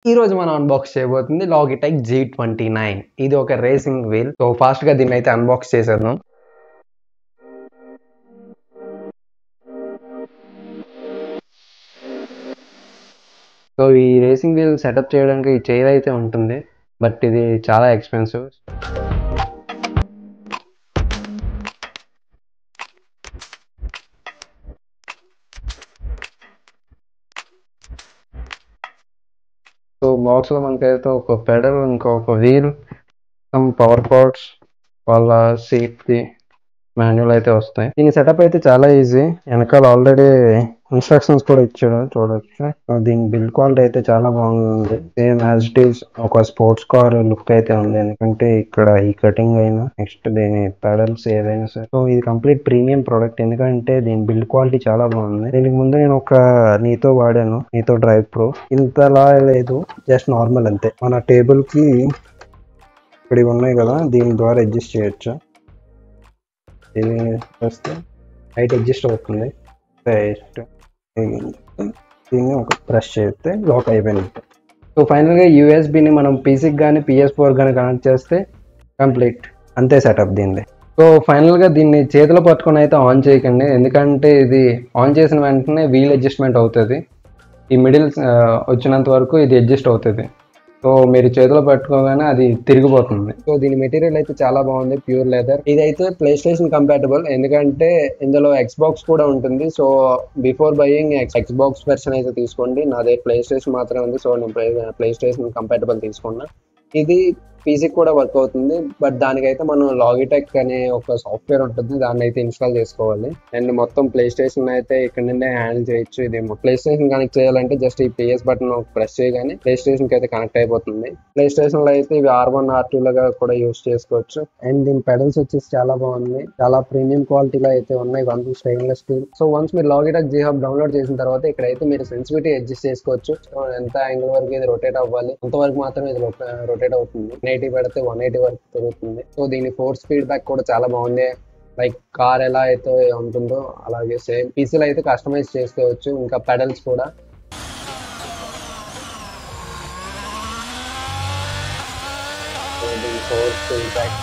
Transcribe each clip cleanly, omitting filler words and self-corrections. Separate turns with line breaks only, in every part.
ఈ రోజు మనం అన్బాక్స్ చేయబోతుంది లాగిటెక్ G29. ఇది ఒక రేసింగ్ వీల్. సో ఫాస్ట్ గా దీన్ని అయితే అన్బాక్స్ చేసేద్దాం. సో ఈ రేసింగ్ వీల్ సెటప్ చేయడానికి ఈ చైర్ అయితే ఉంటుంది, బట్ ఇది చాలా ఎక్స్పెన్సివ్. సో బాక్స్ లో మనకైతే ఒక పెడల్, ఇంకొక వీల్, పవర్ పార్ట్స్, వాళ్ళ సేఫ్టీ మాన్యువల్ అయితే వస్తాయి. దీని సెటప్ అయితే చాలా ఈజీ. వెనకాల ఆల్రెడీ ఇన్స్ట్రక్షన్స్ కూడా ఇచ్చాడు, చూడొచ్చు. దీని బిల్డ్ క్వాలిటీ అయితే చాలా బాగుంది. సేమ్ యాజ్ ఇట్ ఈస్ ఒక స్పోర్ట్స్ కార్ లుక్ అయితే ఉంది. ఎందుకంటే ఇక్కడ ఈ కటింగ్ అయినా, నెక్స్ట్ దీని పెడల్స్ ఏదైనా సరే. సో ఇది కంప్లీట్ ప్రీమియం ప్రోడక్ట్, ఎందుకంటే దీని బిల్డ్ క్వాలిటీ చాలా బాగుంది. దీనికి ముందు నేను ఒక నీతో వాడాను, నీతో డ్రైవ్ ప్రో. ఇంతలా లేదు, జస్ట్ నార్మల్ అంతే. మన టేబుల్ కి ఇక్కడ ఇవి ఉన్నాయి కదా, దీని ద్వారా అడ్జస్ట్ చేయొచ్చు. ఇది వస్తే హైట్ అడ్జస్ట్ అవుతుంది. దీన్ని ఒక ప్రెస్ చేస్తే లాక్ అయిపోయినట్టు. సో ఫైనల్గా యూఎస్బిని మనం పీసీకి కానీ PS4 కానీ కనెక్ట్ చేస్తే కంప్లీట్ అంతే సెటప్ దీన్ని. సో ఫైనల్గా దీన్ని చేతిలో పట్టుకొని అయితే ఆన్ చేయకండి, ఎందుకంటే ఇది ఆన్ చేసిన వెంటనే వీల్ అడ్జస్ట్మెంట్ అవుతుంది. ఈ మిడిల్ వచ్చినంత వరకు ఇది అడ్జస్ట్ అవుతుంది. సో మీరు చేతిలో పట్టుకోగానే అది తిరిగిపోతుంది. సో దీని మెటీరియల్ అయితే చాలా బాగుంది, ప్యూర్ లెదర్. ఇదైతే ప్లే స్టేషన్ కంపాటబుల్, ఎందుకంటే ఇందులో Xbox కూడా ఉంటుంది. So before buying Xbox version అయితే తీసుకోండి. నాదే ప్లే స్టేషన్ మాత్రమే ఉంది, సో నేను ప్లే స్టేషన్ కంపాటబుల్ తీసుకున్నా. ఇది పీసీకి కూడా వర్క్ అవుతుంది, బట్ దానికైతే మనం లాగిటెక్ అనే ఒక సాఫ్ట్వేర్ ఉంటుంది, దాన్ని అయితే ఇన్స్టాల్ చేసుకోవాలి. అండ్ మొత్తం ప్లే స్టేషన్ అయితే ఇక్కడ నుండే హ్యాండిల్ చేయొచ్చు. ఇది ప్లే స్టేషన్ కనెక్ట్ చేయాలంటే జస్ట్ ఈ PS బటన్ ప్రెస్ చేయగానే ప్లే స్టేషన్ కి అయితే కనెక్ట్ అయిపోతుంది. ప్లే స్టేషన్ లో అయితే ఇవి R1 R2 లాగా కూడా యూస్ చేసుకోవచ్చు. అండ్ దీని పెడల్స్ వచ్చేసి చాలా బాగుంది, చాలా ప్రీమియం క్వాలిటీలో అయితే ఉన్నాయి. One stainless steel. So once మీరు లాగిటెక్ G Hub డౌన్లోడ్ చేసిన తర్వాత ఇక్కడైతే మీరు సెన్సిటివిటీ అడ్జస్ట్ చేసుకోవచ్చు. సో ఎంత యాంగిల్ వరకు ఇది రొటేట్ అవ్వాలి అంతవరకు మాత్రమే ఇది రొటేట్ అవుతుంది. 180 పెడితే 180 వరకు తిరుగుతుంది. సో దీని ఫోర్స్ ఫీడ్బ్యాక్ కూడా చాలా బాగుంది. లైక్ కార్ ఎలా అయితే ఉంటుందో అలాగే సేమ్ పీసీలో అయితే కస్టమైజ్ చేసుకోవచ్చు. ఇంకా పెడల్స్ కూడా దీని ఫోర్స్ ఫీడ్బ్యాక్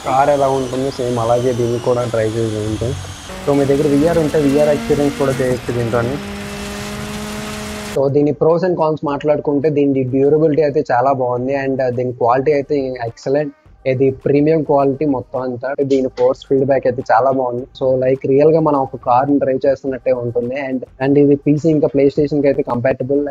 కార్ ఎలా ఉంటుందో సేమ్ అలాగే దీన్ని కూడా ట్రై చేసి ఉంటుంది. సో మీ దగ్గర VR ఉంటే VR ఎక్స్పీరియన్స్ కూడా చేయొచ్చు దీంట్లోని. సో దీని ప్రోస్ అండ్ కాన్స్ మాట్లాడుకుంటే దీని డ్యూరబిలిటీ అయితే చాలా బాగుంది, అండ్ దీని క్వాలిటీ అయితే ఎక్సలెంట్. ఇది ప్రీమియం క్వాలిటీ మొత్తం అంతా. దీని ఫోర్స్ ఫీడ్బ్యాక్ అయితే చాలా బాగుంది. సో లైక్ రియల్ గా మనం ఒక కార్ ని డ్రైవ్ చేస్తున్నట్టే ఉంటుంది. అండ్ ఇది పీసీ ఇంకా ప్లే స్టేషన్ కి అయితే కంపాటబుల్.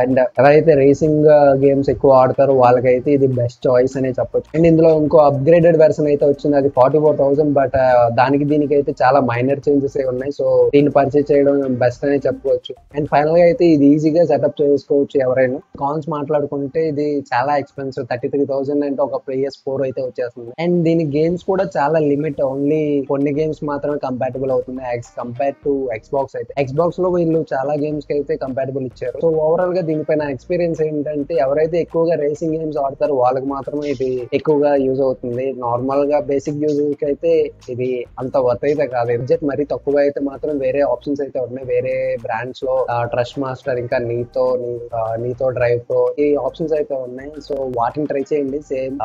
అండ్ ఎవరైతే రేసింగ్ గేమ్స్ ఎక్కువ ఆడతారో వాళ్ళకైతే ఇది బెస్ట్ చాయిస్ అనే చెప్పొచ్చు. అండ్ ఇందులో ఇంకో అప్గ్రేడెడ్ వెర్షన్ అయితే వచ్చింది, అది 44,000. బట్ దానికి దీనికి అయితే చాలా మైనర్ చేంజెస్ ఉన్నాయి. సో దీన్ని పర్చేస్ చేయడం బెస్ట్ అనే చెప్పుకోవచ్చు. అండ్ ఫైనల్ గా అయితే ఇది ఈజీగా సెటప్ చేసుకోవచ్చు ఎవరైనా. కాన్స్ మాట్లాడుకుంటే ఇది చాలా ఎక్స్పెన్సివ్, 33,000 అంటే ఒక PS4 అయితే వచ్చేస్తుంది. అండ్ దీని గేమ్స్ కూడా చాలా లిమిట్, ఓన్లీ కొన్ని గేమ్స్ మాత్రమే కంపాటబుల్ అవుతుంది యాజ్ కంపేర్ టు Xbox. అయితే Xbox లో వీళ్ళు చాలా గేమ్స్ కి అయితే కంపాటబుల్ ఇచ్చారు. సో ఓవరాల్ గా దీనిపైన ఎక్స్పీరియన్స్ ఏంటంటే ఎవరైతే ఎక్కువగా రేసింగ్ గేమ్స్ ఆడతారో వాళ్ళకి మాత్రమే ఇది ఎక్కువగా యూజ్ అవుతుంది. నార్మల్ గా బేసిక్ యూజర్ కి అయితే ఇది అంత వర్త్ అయితే కాదు. బడ్జెట్ మరీ తక్కువ అయితే మాత్రం వేరే ఆప్షన్స్ అయితే ఉన్నాయి. వేరే బ్రాండ్స్ లో ట్రస్ట్ మాస్టర్, ఇంకా నీతో డ్రైవ్ ప్రో, ఈ ఆప్షన్స్ అయితే ఉన్నాయి. సో వాటిని ట్రై చేయండి. సేమ్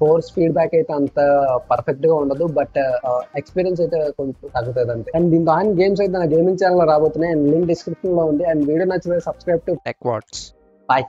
ఫోర్స్ ఫీడ్బ్యాక్ అయితే అంత పర్ఫెక్ట్ గా ఉండదు, బట్ ఎక్స్పీరియన్స్ అయితే కొంచెం తగ్గుతుంది అంతే. అండ్ దీంతో ఆన్ గేమ్స్ అయితే నా గేమింగ్ ఛానల్ రాబోతున్నాయి, అండ్ లింక్ డిస్క్రిప్షన్ లో ఉంది. అండ్ వీడియో నచ్చితే సబ్స్క్రైబ్ టు
TechWatts.
బాయ్.